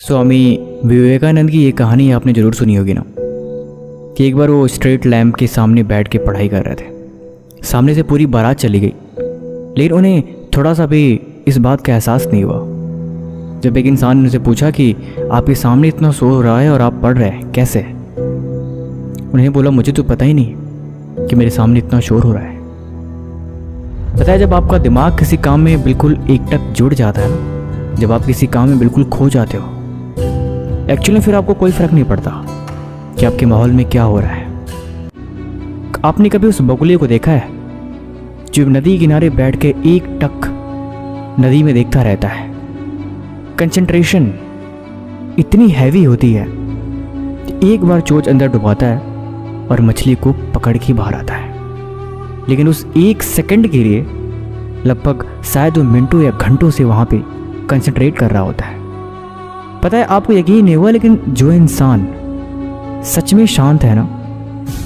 स्वामी विवेकानंद की ये कहानी आपने ज़रूर सुनी होगी ना, कि एक बार वो स्ट्रीट लैम्प के सामने बैठ के पढ़ाई कर रहे थे। सामने से पूरी बारात चली गई, लेकिन उन्हें थोड़ा सा भी इस बात का एहसास नहीं हुआ। जब एक इंसान ने उनसे पूछा कि आपके सामने इतना शोर हो रहा है और आप पढ़ रहे हैं, कैसे? उन्हें बोला, मुझे तो पता ही नहीं कि मेरे सामने इतना शोर हो रहा है। पता है, जब आपका दिमाग किसी काम में बिल्कुल एकटक जुड़ जाता है ना, जब आप किसी काम में बिल्कुल खो जाते हो, एक्चुअली फिर आपको कोई फर्क नहीं पड़ता कि आपके माहौल में क्या हो रहा है। आपने कभी उस बगुले को देखा है जो नदी किनारे बैठ के एक टक नदी में देखता रहता है? कंसंट्रेशन इतनी हैवी होती है कि एक बार चोंच अंदर डुबाता है और मछली को पकड़ के बाहर आता है, लेकिन उस एक सेकंड के लिए लगभग शायद वो मिनटों या घंटों से वहां पे कंसंट्रेट कर रहा होता है। पता है, आपको यकीन नहीं हुआ, लेकिन जो इंसान सच में शांत है ना,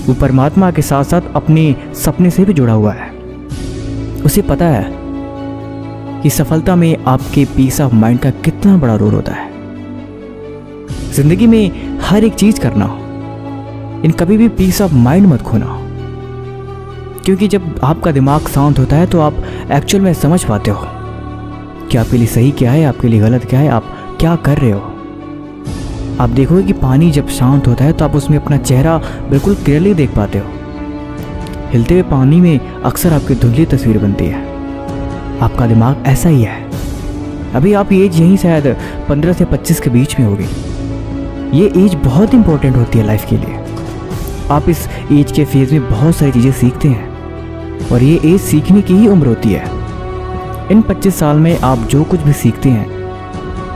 वो परमात्मा के साथ साथ अपने सपने से भी जुड़ा हुआ है। उसे पता है कि सफलता में आपके पीस ऑफ माइंड का कितना बड़ा रोल होता है। जिंदगी में हर एक चीज करना, इन कभी भी पीस ऑफ माइंड मत खोना, क्योंकि जब आपका दिमाग शांत होता है तो आप एक्चुअल में समझ पाते हो कि आपके लिए सही क्या है, आपके लिए गलत क्या है, आप क्या कर रहे हो। आप देखोगे कि पानी जब शांत होता है तो आप उसमें अपना चेहरा बिल्कुल क्लियरली देख पाते हो। हिलते हुए पानी में अक्सर आपकी धुंधली तस्वीर बनती है। आपका दिमाग ऐसा ही है। अभी आप एज यहीं शायद 15 से 25 के बीच में होगी। ये एज बहुत इंपॉर्टेंट होती है लाइफ के लिए। आप इस एज के फेज में बहुत सारी चीज़ें सीखते हैं और ये एज सीखने की ही उम्र होती है। इन 25 साल में आप जो कुछ भी सीखते हैं,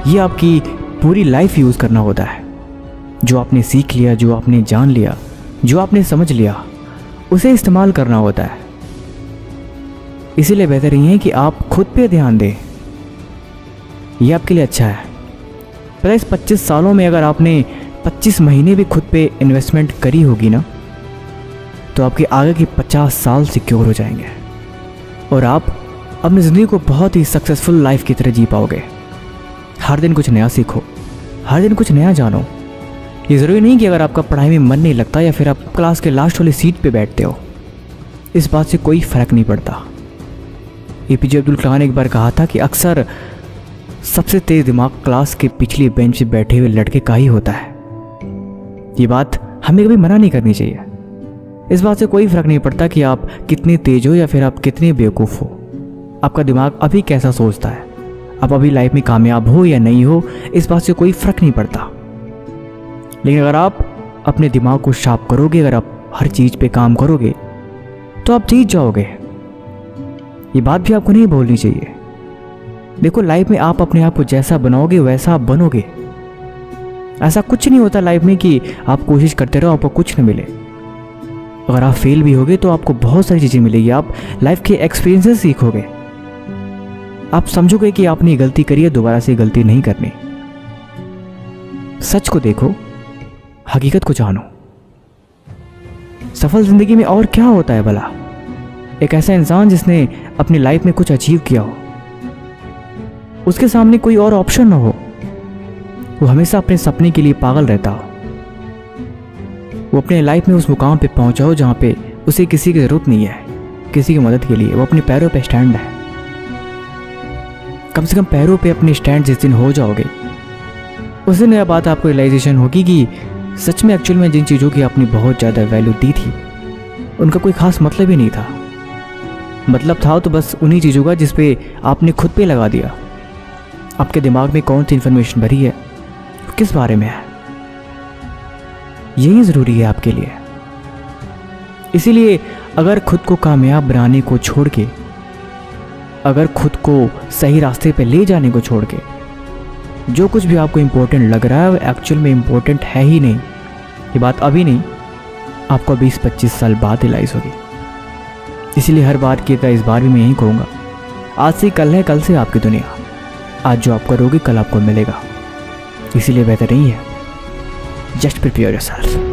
ये आपकी पूरी लाइफ यूज़ करना होता है। जो आपने सीख लिया, जो आपने जान लिया, जो आपने समझ लिया, उसे इस्तेमाल करना होता है। इसीलिए बेहतर ये है कि आप खुद पे ध्यान दें। ये आपके लिए अच्छा है। पता है, इस 25 सालों में अगर आपने 25 महीने भी खुद पे इन्वेस्टमेंट करी होगी ना, तो आपके आगे के 50 साल सिक्योर हो जाएंगे और आप अपनी ज़िंदगी को बहुत ही सक्सेसफुल लाइफ की तरह जी पाओगे। हर दिन कुछ नया सीखो, हर दिन कुछ नया जानो। ये ज़रूरी नहीं कि अगर आपका पढ़ाई में मन नहीं लगता या फिर आप क्लास के लास्ट वाली सीट पे बैठते हो, इस बात से कोई फ़र्क नहीं पड़ता। APJ अब्दुल कलाम ने एक बार कहा था कि अक्सर सबसे तेज़ दिमाग क्लास के पिछली बेंच पे बैठे हुए लड़के का ही होता है। ये बात हमें कभी मना नहीं करनी चाहिए। इस बात से कोई फ़र्क नहीं पड़ता कि आप कितने तेज हो या फिर आप कितने बेवकूफ़ हो। आपका दिमाग अभी कैसा सोचता है, आप अभी लाइफ में कामयाब हो या नहीं हो, इस बात से कोई फ़र्क नहीं पड़ता। लेकिन अगर आप अपने दिमाग को शार्प करोगे, अगर आप हर चीज़ पे काम करोगे, तो आप जीत जाओगे। ये बात भी आपको नहीं भूलनी चाहिए। देखो, लाइफ में आप अपने आप को जैसा बनाओगे वैसा आप बनोगे। ऐसा कुछ नहीं होता लाइफ में कि आप कोशिश करते रहो आपको कुछ न मिले। अगर आप फेल भी होगे तो आपको बहुत सारी चीज़ें मिलेगी। आप लाइफ के एक्सपीरियंसेस सीखोगे। आप समझोगे कि आपने गलती करी है, दोबारा से गलती नहीं करनी। सच को देखो, हकीकत को जानो। सफल जिंदगी में और क्या होता है भला? एक ऐसा इंसान जिसने अपनी लाइफ में कुछ अचीव किया हो, उसके सामने कोई और ऑप्शन ना हो, वो हमेशा अपने सपने के लिए पागल रहता हो, वो अपने लाइफ में उस मुकाम पे पहुंचा हो जहां पे उसे किसी की जरूरत नहीं है, किसी की मदद के लिए। वो अपने पैरों पे स्टैंड है। कम से कम पैरों पे अपने स्टैंड जिस दिन हो जाओगे, उस दिन यह बात आपको रियलाइजेशन होगी कि सच में एक्चुअल में जिन चीज़ों की आपने बहुत ज़्यादा वैल्यू दी थी, उनका कोई ख़ास मतलब ही नहीं था। मतलब था तो बस उन्हीं चीज़ों का जिस पे आपने खुद पे लगा दिया। आपके दिमाग में कौन सी इन्फॉर्मेशन भरी है, किस बारे में है, यही ज़रूरी है आपके लिए। इसीलिए अगर खुद को कामयाब बनाने को छोड़ के, अगर खुद को सही रास्ते पे ले जाने को छोड़ के, जो कुछ भी आपको इम्पोर्टेंट लग रहा है वो एक्चुअल में इम्पोर्टेंट है ही नहीं। ये बात अभी नहीं, आपको 20-25 साल बाद रियलाइज़ होगी। इसीलिए हर बार की तरह इस बार भी मैं यही कहूँगा, आज से कल है, कल से आपकी दुनिया। आज जो आप करोगे कल आपको मिलेगा। इसीलिए बेहतर नहीं है, जस्ट प्रिपेयर योरसेल्फ।